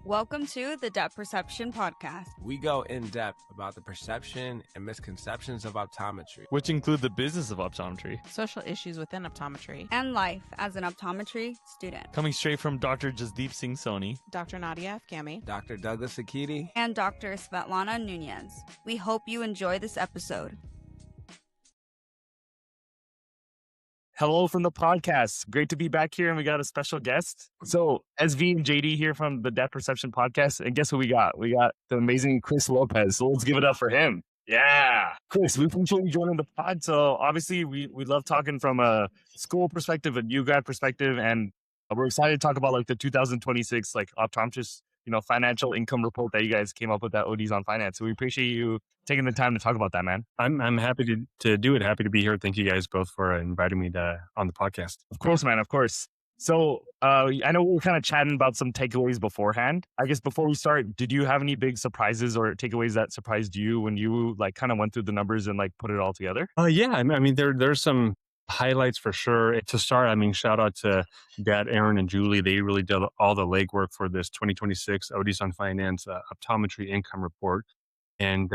Welcome to the Depth Perception Podcast. We go in depth about the perception and misconceptions of optometry, which include the business of optometry, social issues within optometry, and life as an optometry student. Coming straight from Dr. Jasdeep Singh Soni, Dr. Nadia Afghami, Dr. Douglas Akiti, and Dr. Svetlana Nunez. We hope you enjoy this episode. Hello from the podcast. Great to be back here, and we got a special guest. So, SV and JD here from the Depth Perception Podcast, and guess who we got? We got the amazing Chris Lopez. So let's give it up for him. Yeah, Chris, we appreciate you joining the pod. So obviously, we love talking from a school perspective, a new grad perspective, and we're excited to talk about like the 2026 like optometrist financial income report that you guys came up with at ODs on Finance. So we appreciate you taking the time to talk about that, man. I'm happy to do it. Happy to be here. Thank you guys both for inviting me on the podcast. Of course, man. Of course. So I know we were kind of chatting about some takeaways beforehand. I guess before we start, did you have any big surprises or takeaways that surprised you when you like kind of went through the numbers and like put it all together? Yeah. I mean, there's some highlights for sure. To start, I mean, shout out to Dad, Aaron, and Julie. They really did all the legwork for this 2026 ODs on Finance optometry income report. And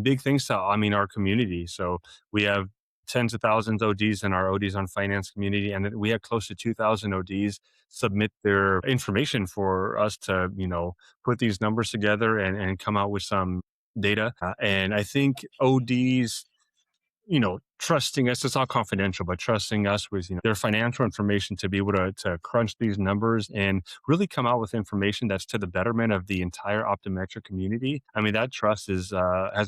big thanks to, our community. So we have tens of thousands ODs in our ODs on Finance community, and we had close to 2,000 ODs submit their information for us to, put these numbers together and come out with some data. And I think ODs, trusting us, it's all confidential, but trusting us with, their financial information to be able to crunch these numbers and really come out with information that's to the betterment of the entire optometric community. I mean, that trust has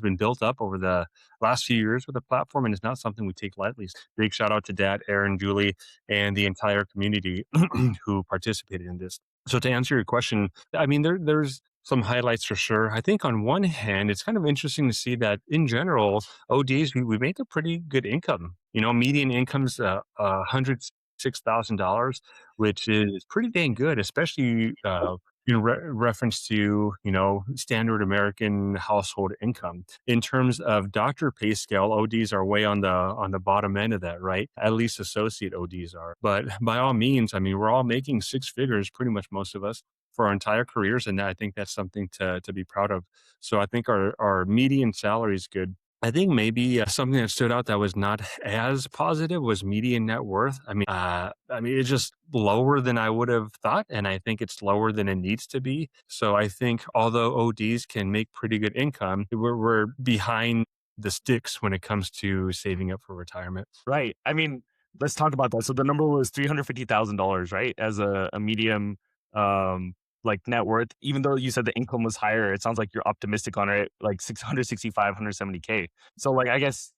been built up over the last few years with the platform, and it's not something we take lightly. Big shout out to Dad, Aaron, Julie, and the entire community who participated in this. So to answer your question, I mean, there's some highlights for sure. I think on one hand, it's kind of interesting to see that in general, ODs, we make a pretty good income. Median income's $106,000, which is pretty dang good, especially in reference to, standard American household income. In terms of doctor pay scale, ODs are way on the bottom end of that, right? At least associate ODs are. But by all means, I mean, we're all making six figures, pretty much most of us, for our entire careers. And I think that's something to be proud of. So I think our median salary is good. I think maybe something that stood out that was not as positive was median net worth. I mean, it's just lower than I would have thought. And I think it's lower than it needs to be. So I think although ODs can make pretty good income, we're behind the sticks when it comes to saving up for retirement. Right. I mean, let's talk about that. So the number was $350,000, right? As a medium, like net worth, even though you said the income was higher, it sounds like you're optimistic on it, like 665, 170K. So like, I guess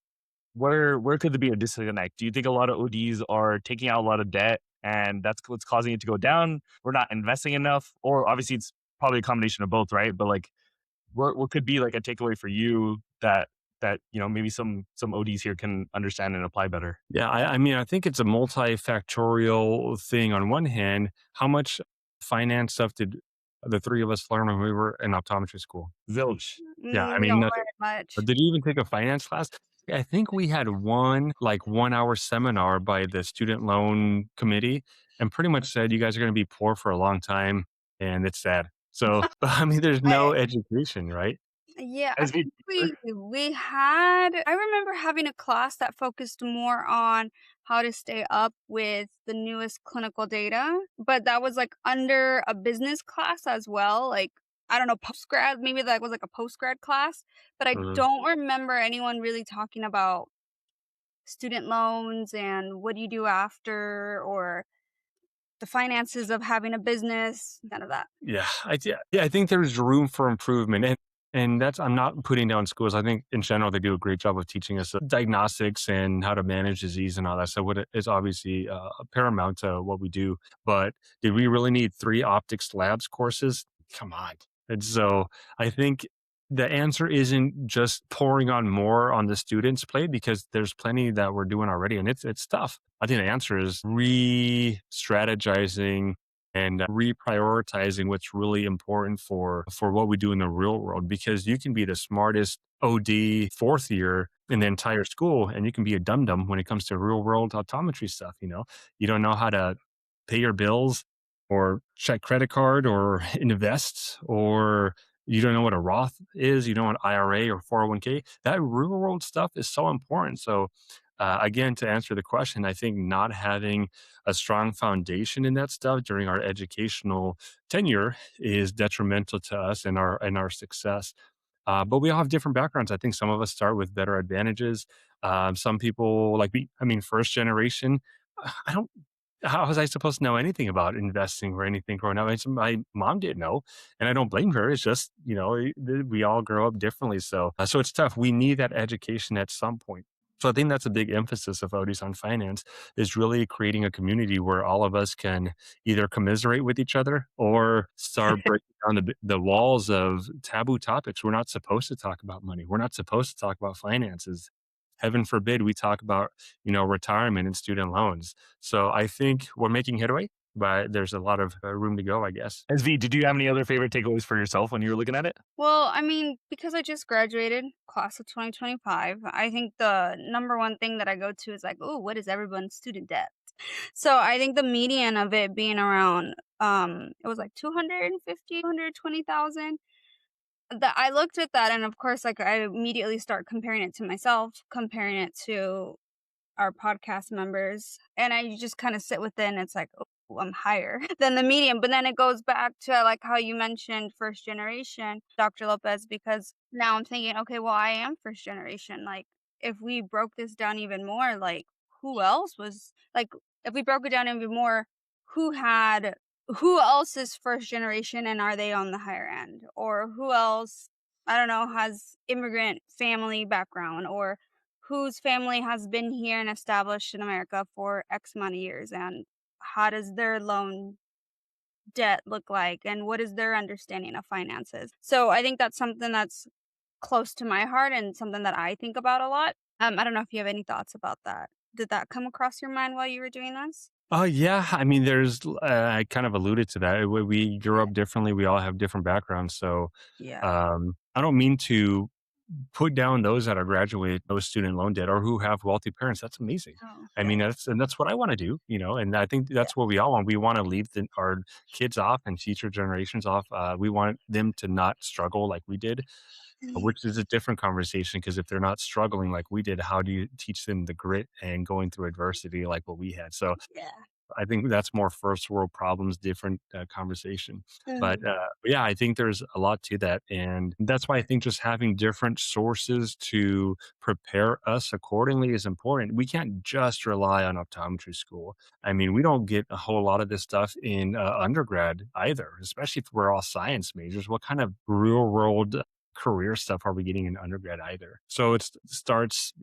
where could there be a disconnect? Do you think a lot of ODs are taking out a lot of debt and that's what's causing it to go down? We're not investing enough, or obviously it's probably a combination of both, right? But like, what could be like a takeaway for you that maybe some ODs here can understand and apply better? Yeah, I think it's a multifactorial thing. On one hand, how much finance stuff did the three of us learn when we were in optometry school? Zilch. Yeah, I mean, not very much. Did you even take a finance class? I think we had one 1 hour seminar by the student loan committee and pretty much said, you guys are going to be poor for a long time. And it's sad. So, I mean, there's no education, right? Yeah, I think I remember having a class that focused more on how to stay up with the newest clinical data, but that was like under a business class as well. Like, I don't know, post-grad, maybe that was like a post-grad class, but I don't remember anyone really talking about student loans and what do you do after, or the finances of having a business, none of that. Yeah, I think there's room for improvement. And that's, I'm not putting down schools. I think in general, they do a great job of teaching us diagnostics and how to manage disease and all that. So what is obviously paramount to what we do. But did we really need 3 optics labs courses? Come on. And so I think the answer isn't just pouring on more on the students' plate, because there's plenty that we're doing already. And it's tough. I think the answer is re-strategizing and reprioritizing what's really important for what we do in the real world. Because you can be the smartest OD fourth year in the entire school, and you can be a dum-dum when it comes to real world optometry stuff. You don't know how to pay your bills, or check credit card or invest, or you don't know what a Roth is, you don't know what IRA or 401k. That real world stuff is so important. So, again, to answer the question, I think not having a strong foundation in that stuff during our educational tenure is detrimental to us and our success. But we all have different backgrounds. I think some of us start with better advantages. Some people like me, I mean, first generation. I don't how was I supposed to know anything about investing or anything growing up? My mom didn't know, and I don't blame her. It's just, we all grow up differently. So it's tough. We need that education at some point. So I think that's a big emphasis of Odys on Finance is really creating a community where all of us can either commiserate with each other or start breaking down the walls of taboo topics. We're not supposed to talk about money. We're not supposed to talk about finances. Heaven forbid we talk about, retirement and student loans. So I think we're making headway, but there's a lot of room to go, I guess. SV, did you have any other favorite takeaways for yourself when you were looking at it? Well, I mean, because I just graduated, class of 2025, I think the number one thing that I go to is like, oh, what is everyone's student debt? So I think the median of it being around, it was like 250, 220,000. That I looked at that, and of course, like I immediately start comparing it to myself, comparing it to our podcast members, and I just kind of sit within. It's like, oh, I'm higher than the median, but then it goes back to like how you mentioned first generation, Dr. Lopez, because now I'm thinking, okay, well, I am first generation. Like, if we broke this down even more, like, who else was like, if we broke it down even more, who had, who else is first generation and are they on the higher end? Or who else, I don't know, has immigrant family background, or whose family has been here and established in America for X amount of years, and how does their loan debt look like, and what is their understanding of finances? So I think that's something that's close to my heart and something that I think about a lot. I don't know if you have any thoughts about that. Did that come across your mind while you were doing this? Oh, yeah. I mean, I kind of alluded to that. We grew up differently. We all have different backgrounds. So Yeah. I don't mean to put down those that are graduated, those student loan debt or who have wealthy parents. That's amazing. Oh, I mean, that's what I want to do, and I think yeah. that's what we all want. We want to leave our kids off and future generations off. We want them to not struggle like we did, which is a different conversation because if they're not struggling like we did, how do you teach them the grit and going through adversity like what we had? So Yeah. I think that's more first world problems, different conversation. But Mhm. yeah, I think there's a lot to that. And that's why I think just having different sources to prepare us accordingly is important. We can't just rely on optometry school. I mean, we don't get a whole lot of this stuff in undergrad either, especially if we're all science majors. What kind of real world career stuff are we getting in undergrad either? So it starts,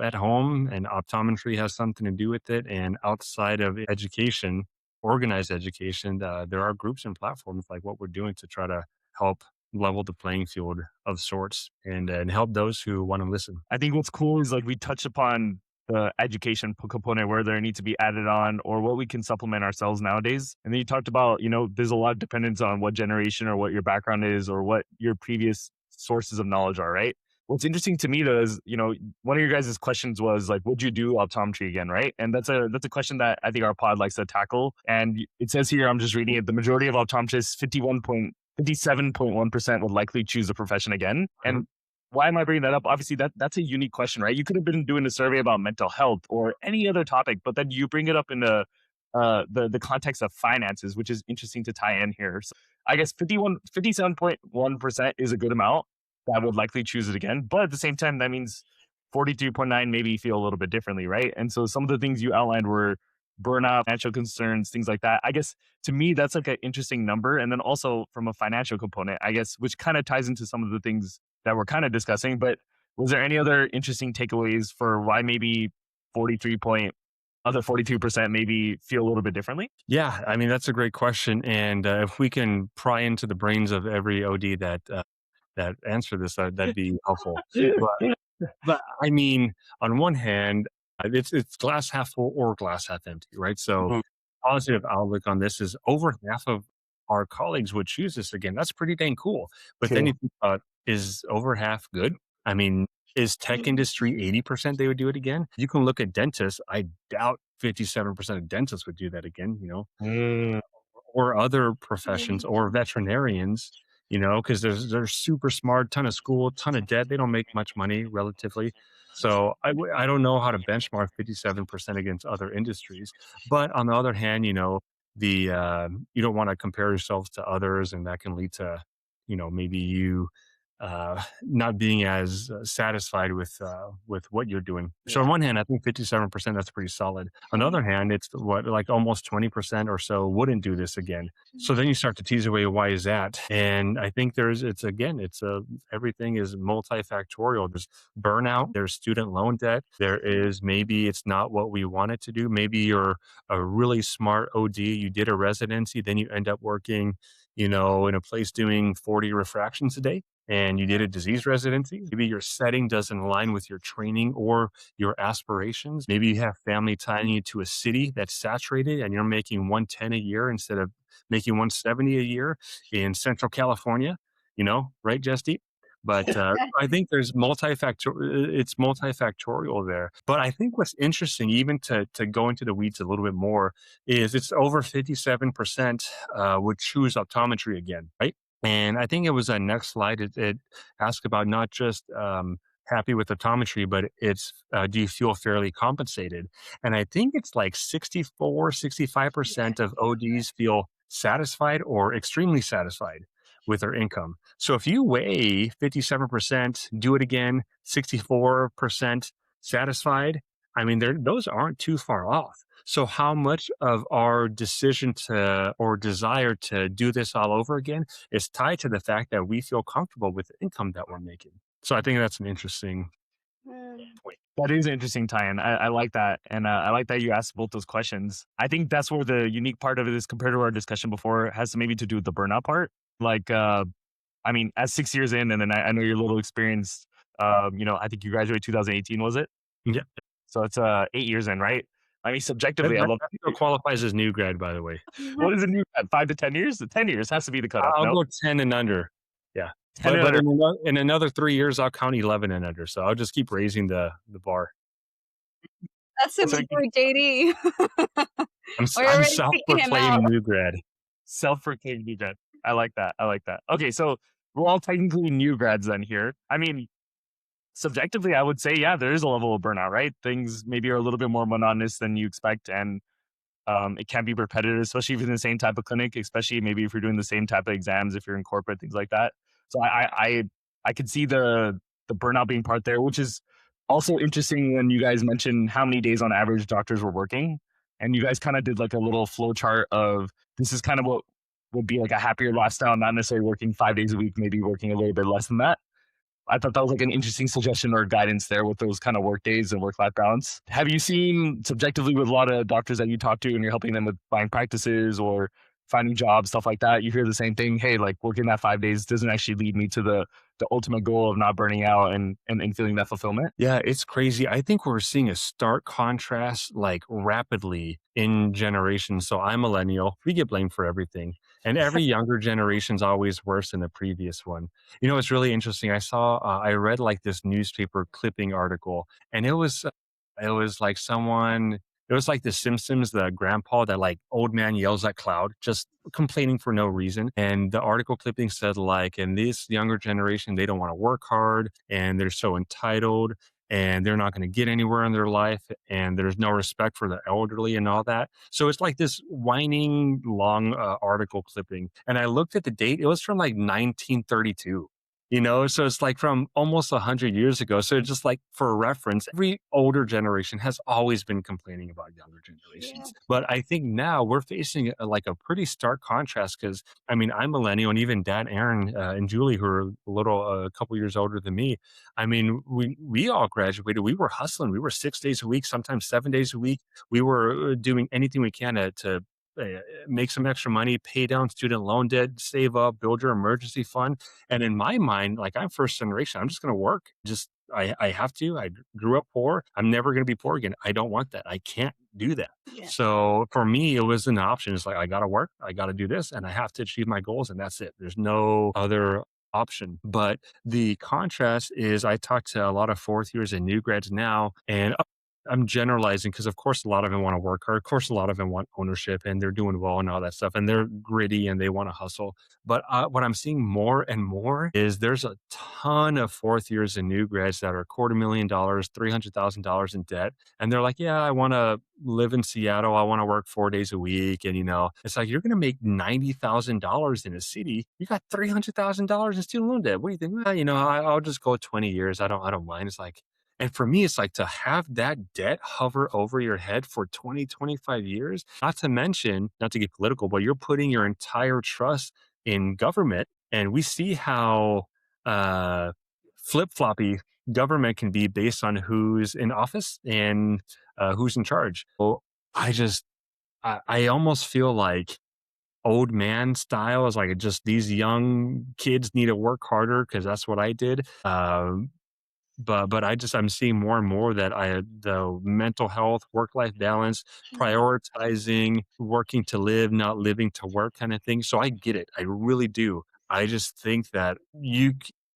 at home, and optometry has something to do with it. And outside of education, organized education, there are groups and platforms like what we're doing to try to help level the playing field of sorts and help those who want to listen. I think what's cool is like we touched upon the education component where there needs to be added on or what we can supplement ourselves nowadays. And then you talked about, there's a lot of dependence on what generation or what your background is or what your previous sources of knowledge are, right? What's interesting to me though is, one of your guys' questions was like, would you do optometry again, right? And that's a question that I think our pod likes to tackle. And it says here, I'm just reading it, the majority of optometrists, 57.1% would likely choose the profession again. And why am I bringing that up? Obviously, that's a unique question, right? You could have been doing a survey about mental health or any other topic, but then you bring it up in the context of finances, which is interesting to tie in here. So I guess 57.1% is a good amount that would likely choose it again. But at the same time, that means 42.9 maybe feel a little bit differently, right? And so some of the things you outlined were burnout, financial concerns, things like that. I guess to me, that's like an interesting number. And then also from a financial component, I guess, which kind of ties into some of the things that we're kind of discussing. But was there any other interesting takeaways for why maybe 43 point other 42% maybe feel a little bit differently? Yeah, I mean, that's a great question. And if we can pry into the brains of every OD that answer this, that'd be helpful. But I mean, on one hand, it's glass half full or glass half empty, right? So Mhm. positive outlook on this is over half of our colleagues would choose this again. That's pretty dang cool. But then Cool. you think about, is over half good? I mean, is tech industry 80% they would do it again? You can look at dentists. I doubt 57% of dentists would do that again, Mm. or other professions or veterinarians, because they're super smart, ton of school, ton of debt. They don't make much money relatively. So I don't know how to benchmark 57% against other industries. But on the other hand, you don't want to compare yourselves to others, and that can lead to, maybe you not being as satisfied with what you're doing. So on Yeah. one hand, I think 57%, that's pretty solid. On the other hand, it's what, like almost 20% or so wouldn't do this again. So then you start to tease away, why is that? And I think everything is multifactorial. There's burnout, there's student loan debt, there is, maybe it's not what we wanted to do. Maybe you're a really smart OD, you did a residency, then you end up working, in a place doing 40 refractions a day, and you did a disease residency. Maybe your setting doesn't align with your training or your aspirations. Maybe you have family tying you to a city that's saturated and you're making 110 a year instead of making 170 a year in Central California, right, Justy? But I think it's multifactorial there. But I think what's interesting, even to go into the weeds a little bit more, is it's over 57% would choose optometry again, right? And I think it was a next slide. It asked about not just happy with optometry, but it's do you feel fairly compensated? And I think it's like 65% of ODs feel satisfied or extremely satisfied with their income. So if you weigh 57%, do it again, 64% satisfied, I mean, those aren't too far off. So how much of our decision to or desire to do this all over again is tied to the fact that we feel comfortable with the income that we're making. So I think that's an interesting Mm. point. That is an interesting tie-in. I like that, and I like that you asked both those questions. I think that's where the unique part of it is compared to our discussion before has maybe to do with the burnout part. Like, I mean, at 6 years in, and then I know you're a little experienced. I think you graduated 2018, was it? Yeah, So it's 8 years in, right? I mean, that, subjectively, I that, love. that still qualifies as new grad, by the way. What is a new grad? 5 to 10 years? The 10 years has to be the cutoff. I'll No, go 10 and under. Yeah. 10 But and under. in another 3 years, I'll count 11 and under. So I'll just keep raising the bar. That's super So JD. We're I'm already picking him out. self-proclaimed new grad. self-proclaimed new grad. I like that. I like that. Okay, so we're all technically new grads then here. I mean, subjectively, I would say, yeah, there is a level of burnout, right? Things maybe are a little bit more monotonous than you expect, and it can be repetitive, especially if you're in the same type of clinic, especially maybe if you're doing the same type of exams, if you're in corporate, things like that. So I could see the burnout being part there, which is also interesting when you guys mentioned how many days on average doctors were working. And you guys kind of did like a little flow chart of this is kind of what would be like a happier lifestyle, not necessarily working 5 days a week, maybe working a little bit less than that. I thought that was like an interesting suggestion or guidance there with those kind of work days and work-life balance. Have you seen subjectively with a lot of doctors that you talk to and you're helping them with buying practices or finding jobs, stuff like that, you hear the same thing, hey, like working that 5 days doesn't actually lead me to the ultimate goal of not burning out and feeling that fulfillment? Yeah, it's crazy. I think we're seeing a stark contrast like rapidly in generations. So I'm millennial. We get blamed for everything. And every younger generation's always worse than the previous one. It's really interesting. I read like this newspaper clipping article, and it was like it was like the Simpsons, the grandpa, that like old man yells at cloud, just complaining for no reason. And the article clipping said like, in this younger generation, they don't want to work hard and they're so entitled and they're not going to get anywhere in their life. And there's no respect for the elderly and all that. So it's like this whining long article clipping. And I looked at the date, it was from like 1932. So it's like from almost 100 years ago. So just like for reference, every older generation has always been complaining about younger generations. But I think now we're facing like a pretty stark contrast because, I mean, I'm millennial, and even Dad, Aaron, and Julie, who are a couple years older than me. I mean, we all graduated. We were hustling. We were 6 days a week, sometimes 7 days a week. We were doing anything we can to make some extra money, pay down student loan debt, save up, build your emergency fund. And in my mind, like, I'm first generation, I'm just going to work. I have to. I grew up poor. I'm never going to be poor again. I don't want that. I can't do that. Yeah. So for me, it was an option. It's like, I got to work. I got to do this, and I have to achieve my goals, and that's it. There's no other option. But the contrast is, I talk to a lot of fourth years and new grads now, and I'm generalizing because of course a lot of them want to work hard. Of course, a lot of them want ownership and they're doing well and all that stuff, and they're gritty and they want to hustle. But what I'm seeing more and more is there's a ton of fourth years and new grads that are $250,000, $300,000 in debt, and they're like, "Yeah, I want to live in Seattle. I want to work 4 days a week." And it's like you're going to make $90,000 in a city. You got $300,000 in student loan debt. What do you think? Well, I'll just go 20 years. I don't mind. It's like, and for me, it's like to have that debt hover over your head for 20, 25 years, not to mention, not to get political, but you're putting your entire trust in government. And we see how uh, flip floppy government can be based on who's in office and who's in charge. So I just, I almost feel like old man style is like just these young kids need to work harder because that's what I did. But I'm seeing more and more that the mental health, work life balance, Mhm. prioritizing working to live, not living to work kind of thing. So I get it. I really do. I just think that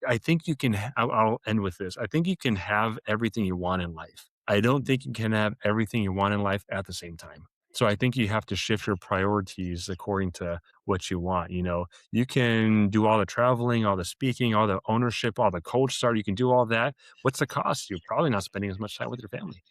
I think you can. I'll end with this. I think you can have everything you want in life. I don't think you can have everything you want in life at the same time. So I think you have to shift your priorities according to what you want. You can do all the traveling, all the speaking, all the ownership, all the coach start. You can do all that. What's the cost? You're probably not spending as much time with your family.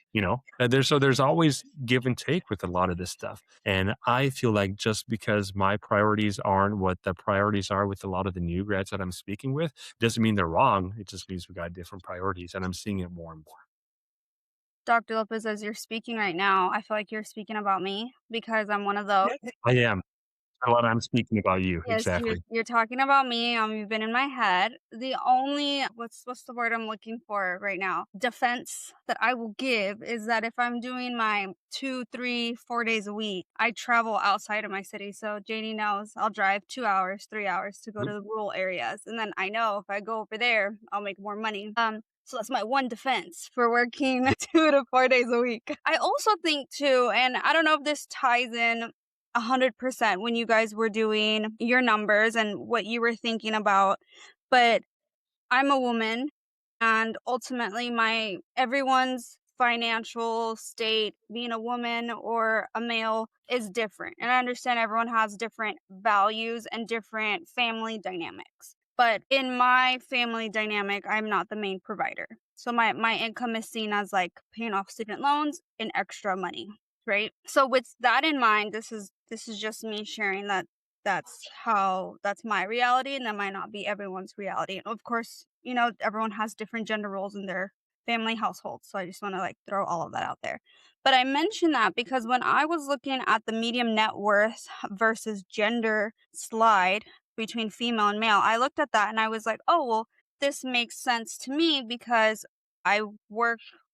There's always give and take with a lot of this stuff. And I feel like just because my priorities aren't what the priorities are with a lot of the new grads that I'm speaking with, doesn't mean they're wrong. It just means we got different priorities. And I'm seeing it more and more. Dr. Lopez, as you're speaking right now, I feel like you're speaking about me because I'm one of those. I am. A lot I'm speaking about you. Yes, you're Exactly. you're talking about me. You've been in my head. The only what's the word I'm looking for right now? Defense that I will give is that if I'm doing my 2, 3, 4 days a week, I travel outside of my city. So JD knows I'll drive 2 hours, 3 hours to go to the rural areas, and then I know if I go over there, I'll make more money. So that's my one defense for working 2 to 4 days a week. I also think too, and I don't know if this ties in 100% when you guys were doing your numbers and what you were thinking about. But I'm a woman and ultimately my everyone's financial state, being a woman or a male, is different. And I understand everyone has different values and different family dynamics. But in my family dynamic, I'm not the main provider. So my income is seen as like paying off student loans and extra money, right? So with that in mind, this is just me sharing that that's my reality, and that might not be everyone's reality. And of course, everyone has different gender roles in their family households. So I just want to like throw all of that out there. But I mention that because when I was looking at the medium net worth versus gender slide between female and male, I looked at that and I was like, oh, well, this makes sense to me because I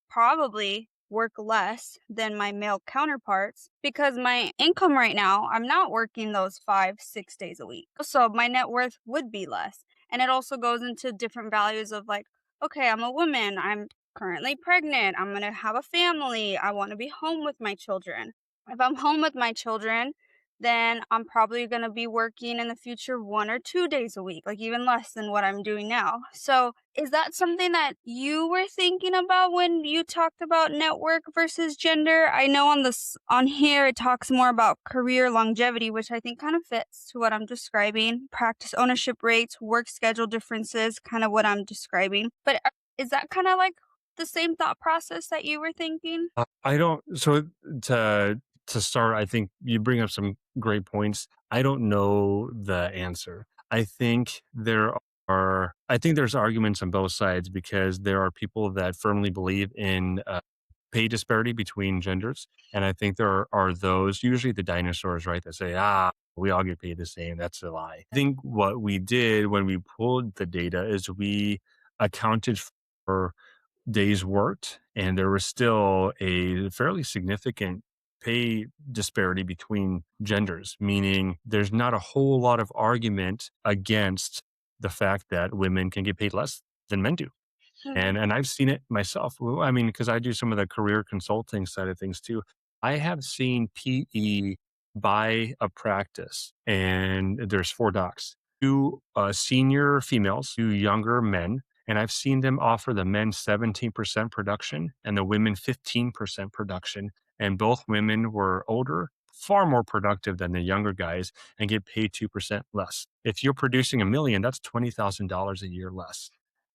probably work less than my male counterparts because my income right now, I'm not working those 5, 6 days a week. So my net worth would be less. And it also goes into different values of like, okay, I'm a woman, I'm currently pregnant, I'm going to have a family, I want to be home with my children. If I'm home with my children, then I'm probably going to be working in the future 1 or 2 days a week, like even less than what I'm doing now. So, is that something that you were thinking about when you talked about network versus gender? I know on here it talks more about career longevity, which I think kind of fits to what I'm describing. Practice ownership rates, work schedule differences, kind of what I'm describing. But is that kind of like the same thought process that you were thinking? I don't. So to start, I think you bring up some great points. I don't know the answer. I think there's arguments on both sides because there are people that firmly believe in pay disparity between genders, and I think there are those, usually the dinosaurs, right, that say, we all get paid the same. That's a lie. I think what we did when we pulled the data is we accounted for days worked, and there was still a fairly significant pay disparity between genders, meaning there's not a whole lot of argument against the fact that women can get paid less than men do. Mhm. And I've seen it myself. Well, I mean, because I do some of the career consulting side of things too. I have seen PE buy a practice, and there's four docs: two senior females, two younger men, And I've seen them offer the men 17% production and the women 15% production. And both women were older, far more productive than the younger guys, and get paid 2% less. If you're producing 1 million, that's $20,000 a year less.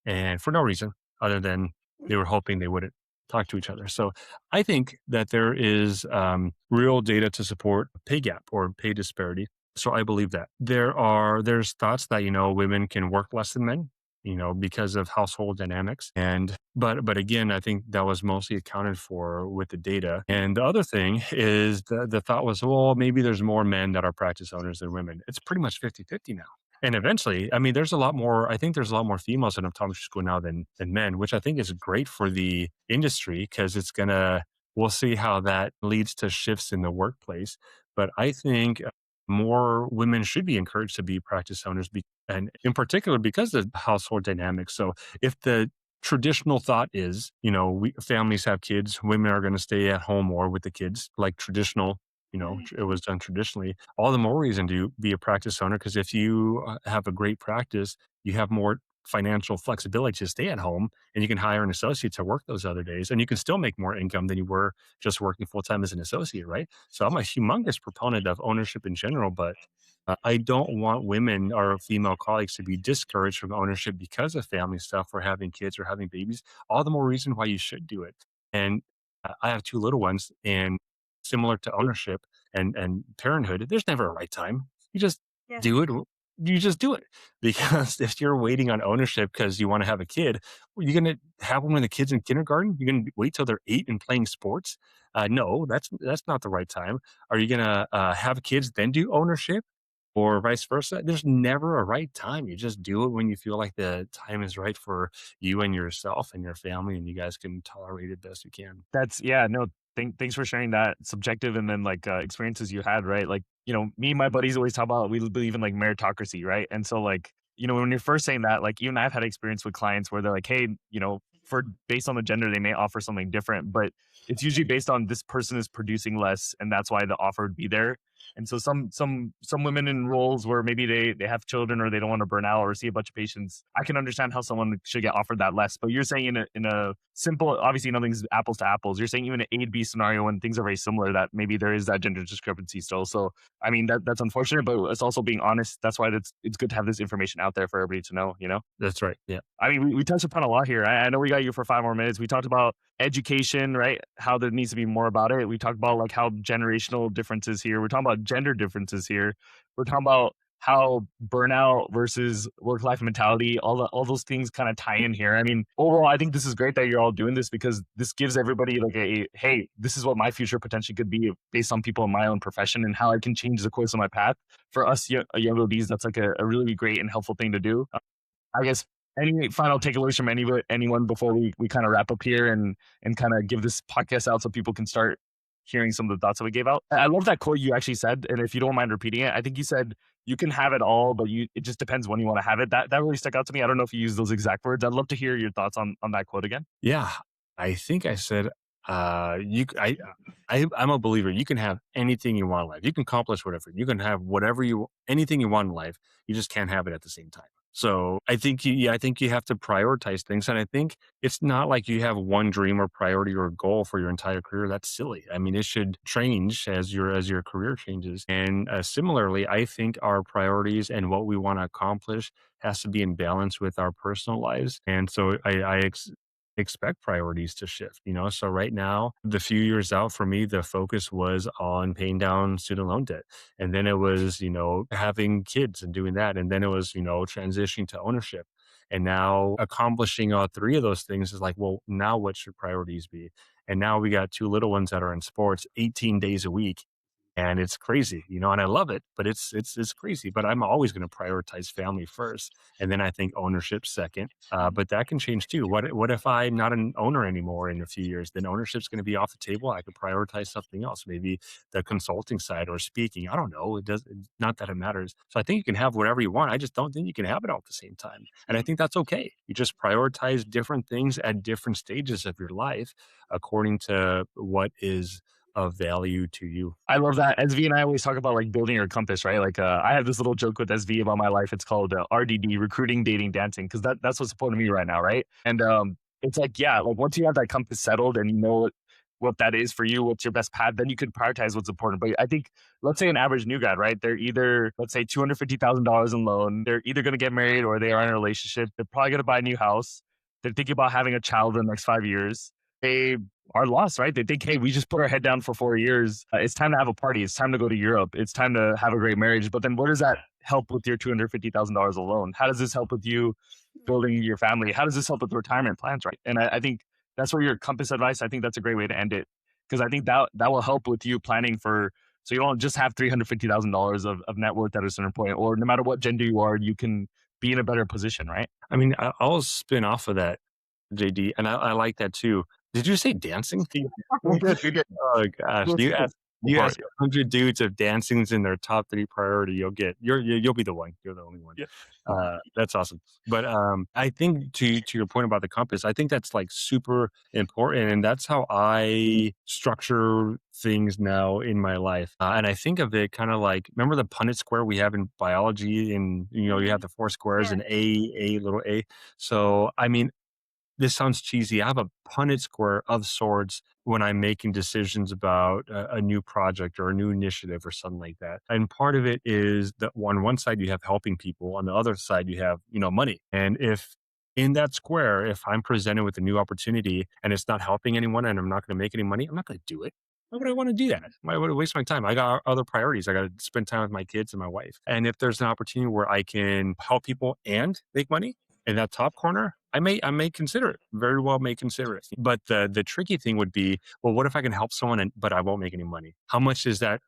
And for no reason other than they were hoping they wouldn't talk to each other. So I think that there is real data to support pay gap or pay disparity. So I believe that there's thoughts that women can work less than men, because of household dynamics. And but again, I think that was mostly accounted for with the data. And the other thing is the thought was, well, maybe there's more men that are practice owners than women. It's pretty much 50-50 now. And eventually, I mean, I think there's a lot more females in optometry school now than men, which I think is great for the industry because we'll see how that leads to shifts in the workplace. But I think more women should be encouraged to be practice owners, and in particular because of household dynamics. So if the traditional thought is, families have kids, women are going to stay at home more with the kids, like traditional, it was done traditionally, all the more reason to be a practice owner. Because if you have a great practice, you have more financial flexibility to stay at home, and you can hire an associate to work those other days, and you can still make more income than you were just working full time as an associate, right? So I'm a humongous proponent of ownership in general, but I don't want women or female colleagues to be discouraged from ownership because of family stuff or having kids or having babies. All the more reason why you should do it. And I have two little ones, and similar to ownership and parenthood, there's never a right time. You just Yes. do it. You just do it. Because if you're waiting on ownership because you want to have a kid, you're going to have one when the kid's in kindergarten. You're going to wait till they're 8 and playing sports. No, that's not the right time. Are you going to have kids then do ownership, or vice versa? There's never a right time. You just do it when you feel like the time is right for you and yourself and your family, and you guys can tolerate it best you can. Yeah, no, thanks for sharing that subjective and then like experiences you had, right? Like, me and my buddies always talk about we believe in like meritocracy, right? And so like, when you're first saying that, like even I've had experience with clients where they're like, hey, for based on the gender, they may offer something different, but it's usually based on this person is producing less and that's why the offer would be there. And so some women in roles where maybe they have children or they don't want to burn out or see a bunch of patients, I can understand how someone should get offered that less. But you're saying in a simple, obviously nothing's apples to apples. You're saying even an A to B scenario when things are very similar, that maybe there is that gender discrepancy still. So I mean that's unfortunate, but it's also being honest. That's why it's good to have this information out there for everybody to know. That's right. Yeah. I mean, we touched upon a lot here. I know we got you for 5 more minutes. We talked about education, right? How there needs to be more about it. We talked about like how generational differences here. We're talking about gender differences here. We're talking about how burnout versus work-life mentality, all those things kind of tie in here. I mean, overall, I think this is great that you're all doing this because this gives everybody like hey, this is what my future potentially could be based on people in my own profession and how I can change the course of my path. For us young ODs, that's like a really great and helpful thing to do. I guess any final takeaways from anyone before we kind of wrap up here and kind of give this podcast out so people can start hearing some of the thoughts that we gave out. I love that quote you actually said, and if you don't mind repeating it, I think you said you can have it all, but it just depends when you want to have it. That really stuck out to me. I don't know if you use those exact words. I'd love to hear your thoughts on that quote again. Yeah. I think I said, I'm a believer. You can have anything you want in life. You can accomplish whatever. You can have anything you want in life. You just can't have it at the same time. So I think you have to prioritize things. And I think it's not like you have one dream or priority or goal for your entire career. That's silly. I mean, it should change as your career changes. And similarly, I think our priorities and what we want to accomplish has to be in balance with our personal lives. And so I expect priorities to shift, So right now, the few years out for me, the focus was on paying down student loan debt. And then it was, having kids and doing that. And then it was, transitioning to ownership. And now accomplishing all three of those things is like, well, now what should priorities be? And now we got two little ones that are in sports 18 days a week. And it's crazy, and I love it, but it's crazy. But I'm always going to prioritize family first, and then I think ownership second. But that can change too. What if I'm not an owner anymore in a few years? Then ownership's going to be off the table. I could prioritize something else, maybe the consulting side or speaking. I don't know. Not that it matters. So I think you can have whatever you want. I just don't think you can have it all at the same time, and I think that's okay. You just prioritize different things at different stages of your life according to what is of value to you. I love that. SV and I always talk about like building your compass, right? Like I have this little joke with SV about my life. It's called RDD, recruiting, dating, dancing, because that's what's important to me right now, right? And it's like, yeah, like once you have that compass settled and you know what that is for you, what's your best path, then you can prioritize what's important. But I think, let's say an average new grad, right? They're either, let's say $250,000 in loan. They're either going to get married or they are in a relationship. They're probably going to buy a new house. They're thinking about having a child in the next 5 years. They are lost, right? They think, hey, we just put our head down for 4 years. It's time to have a party. It's time to go to Europe. It's time to have a great marriage. But then where does that help with your $250,000 alone? How does this help with you building your family? How does this help with retirement plans, right? And I think that's where your compass advice, I think that's a great way to end it. Because I think that will help with you planning for, so you don't just have $350,000 of net worth at a certain point, or no matter what gender you are, you can be in a better position, right? I mean, I'll spin off of that, JD, and I like that too. Did you say dancing? We did. Oh gosh, you ask 100 dudes if dancing's in their top 3 priority, you'll be the one. You're the only one. Yeah. That's awesome. But I think to your point about the compass, I think that's like super important, and that's how I structure things now in my life. And I think of it kind of like, remember the Punnett square we have in biology, and you have the 4 squares and a little a. So I mean, this sounds cheesy. I have a Punnett square of sorts when I'm making decisions about a new project or a new initiative or something like that. And part of it is that on one side you have helping people, on the other side you have, money. And if in that square, if I'm presented with a new opportunity and it's not helping anyone and I'm not going to make any money, I'm not going to do it. Why would I want to do that? Why would I waste my time? I got other priorities. I got to spend time with my kids and my wife. And if there's an opportunity where I can help people and make money in that top corner, I may consider it. Very well may consider it. But the tricky thing would be, well, what if I can help someone but I won't make any money? How much is that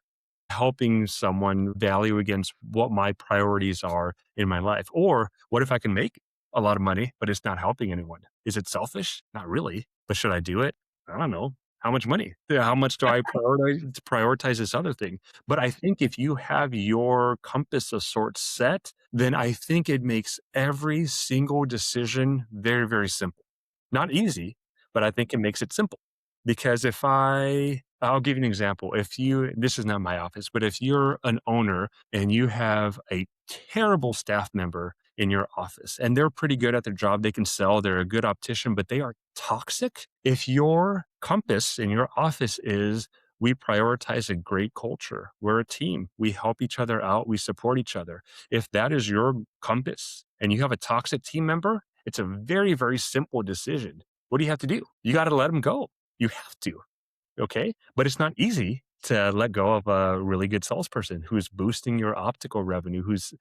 helping someone value against what my priorities are in my life? Or what if I can make a lot of money, but it's not helping anyone? Is it selfish? Not really. But should I do it? I don't know. How much money? How much do I prioritize this other thing? But I think if you have your compass of sorts set, then I think it makes every single decision very, very simple. Not easy, but I think it makes it simple. Because I'll give you an example. This is not my office, but if you're an owner and you have a terrible staff member in your office and they're pretty good at their job, they can sell, they're a good optician, but they are toxic. If your compass in your office is, we prioritize a great culture, we're a team, we help each other out, we support each other. If that is your compass and you have a toxic team member, it's a very, very simple decision. What do you have to do? You got to let them go. You have to. Okay. But it's not easy to let go of a really good salesperson who's boosting your optical revenue, who's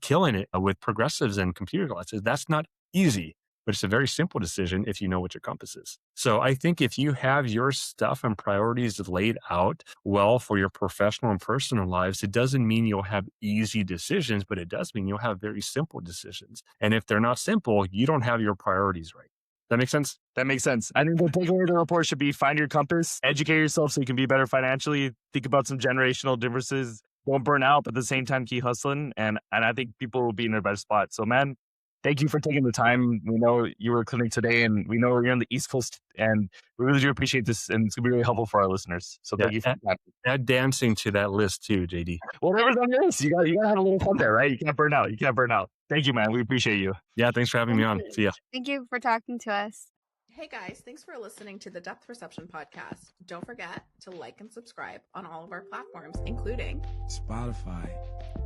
killing it with progressives and computer glasses. That's not easy, but it's a very simple decision if you know what your compass is. So I think if you have your stuff and priorities laid out well for your professional and personal lives, it doesn't mean you'll have easy decisions, but it does mean you'll have very simple decisions. And if they're not simple, you don't have your priorities right. That makes sense? That makes sense. I think the takeaway of the report should be find your compass, educate yourself so you can be better financially, think about some generational differences, don't burn out, but at the same time, keep hustling. And I think people will be in a better spot. So, man, thank you for taking the time. We know you were clinic today and we know you're on the East Coast and we really do appreciate this. And it's going to be really helpful for our listeners. So thank you for that. Add dancing to that list too, JD. Whatever's on your list, you got to have a little fun there, right? You can't burn out. Thank you, man. We appreciate you. Yeah, thanks for having me on. See ya. Thank you for talking to us. Hey guys, thanks for listening to the Depth Perception Podcast. Don't forget to like and subscribe on all of our platforms, including Spotify,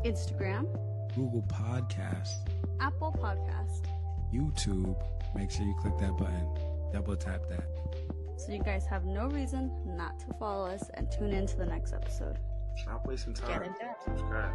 Instagram, Google Podcast, Apple Podcast, YouTube. Make sure you click that button. Double tap that. So you guys have no reason not to follow us and tune in to the next episode. Stop wasting time. Get in depth. Subscribe.